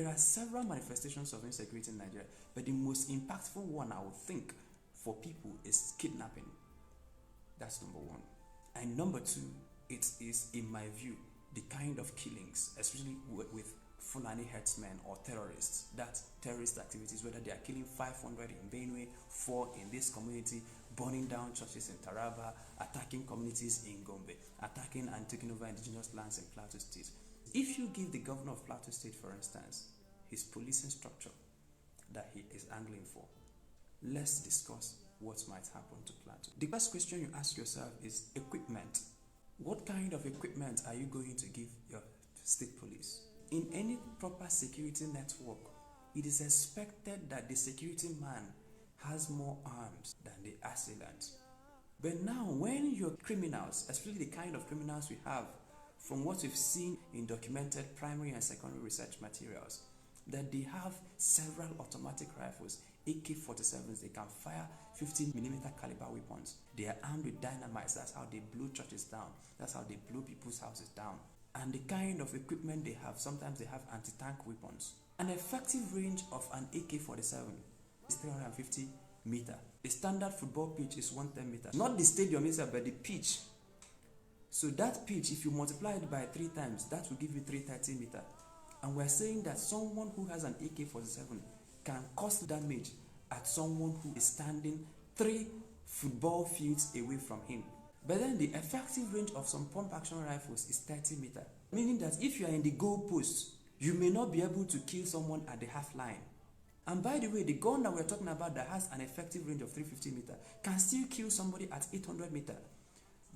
There are several manifestations of insecurity in Nigeria, but the most impactful one I would think for people is kidnapping. That's number one. And number two, it is, in my view, the kind of killings, especially with Fulani herdsmen or terrorists, that terrorist activities, whether they are killing 500 in Benue, 4 in this community, burning down churches in Taraba, attacking communities in Gombe, attacking and taking over indigenous lands in Plateau State. If you give the governor of Plateau State, for instance, his policing structure that he is angling for, let's discuss what might happen to Plateau. The first question you ask yourself is equipment. What kind of equipment are you going to give your state police? In any proper security network, it is expected that the security man has more arms than the assailant. But now, when your criminals, especially the kind of criminals we have, from what we've seen in documented primary and secondary research materials, that they have several automatic rifles, AK-47s, they can fire 15mm caliber weapons. They are armed with dynamites, that's how they blow churches down, that's how they blow people's houses down. And the kind of equipment they have, sometimes they have anti-tank weapons. An effective range of an AK-47 is 350 meters. A standard football pitch is 110 meters. Not the stadium itself, but the pitch. So that pitch, if you multiply it by 3 times, that will give you 330 meters. And we're saying that someone who has an AK-47 can cause damage at someone who is standing 3 football fields away from him. But then the effective range of some pump action rifles is 30 meters. Meaning that if you are in the goal post, you may not be able to kill someone at the half line. And by the way, the gun that we're talking about that has an effective range of 350 meters can still kill somebody at 800 meters.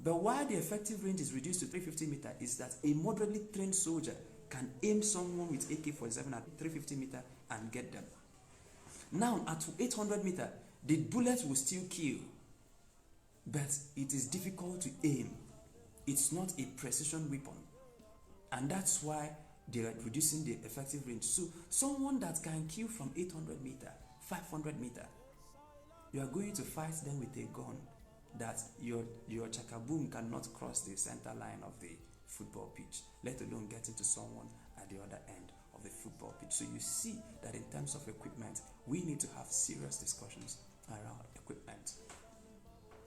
But why the effective range is reduced to 350 meters is that a moderately trained soldier can aim someone with AK-47 at 350 meters and get them. Now at 800 meters, the bullet will still kill, but it is difficult to aim. It's not a precision weapon, and that's why they are reducing the effective range. So someone that can kill from 800 meters, 500 meters, you are going to fight them with a gun that your chakaboom cannot cross the center line of the football pitch, let alone get into someone at the other end of the football pitch. So you see that in terms of equipment, we need to have serious discussions around equipment.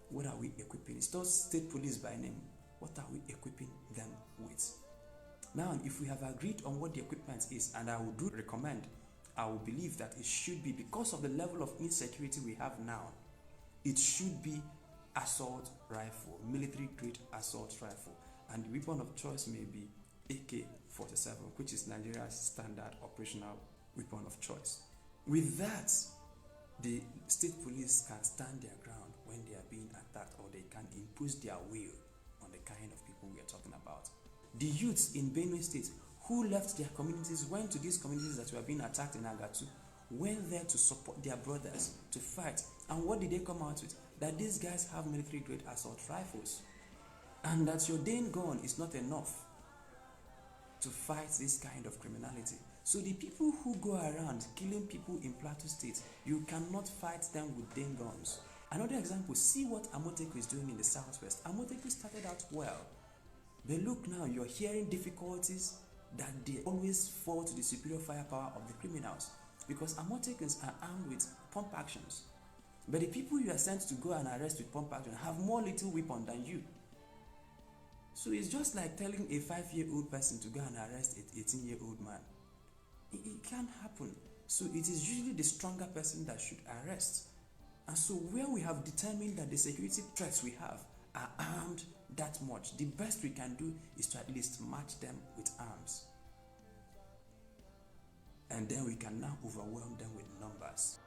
What are we equipping? It's not state police by name. What are we equipping them with? Now, if we have agreed on what the equipment is, and I would recommend, I would believe that it should be, because of the level of insecurity we have now, it should be assault rifle, military grade assault rifle, and the weapon of choice may be AK-47, which is Nigeria's standard operational weapon of choice. With that, the state police can stand their ground when they are being attacked, or they can impose their will on the kind of people we are talking about. The youths in Benue State who left their communities, went to these communities that were being attacked in Agatu, went there to support their brothers, to fight. And what did they come out with? That these guys have military grade assault rifles, and that your Dane gun is not enough to fight this kind of criminality. So the people who go around killing people in Plateau State, you cannot fight them with Dane guns. Another example, see what Amoteku is doing in the southwest. Amoteku started out well, but look now, you're hearing difficulties that they always fall to the superior firepower of the criminals, because Amotekans are armed with pump actions. But the people you are sent to go and arrest with pump action have more lethal weapon than you. So it's just like telling a 5-year-old person to go and arrest an 18-year-old man. It can't happen. So it is usually the stronger person that should arrest. And so where we have determined that the security threats we have are armed that much, the best we can do is to at least match them with arms. And then we can now overwhelm them with numbers.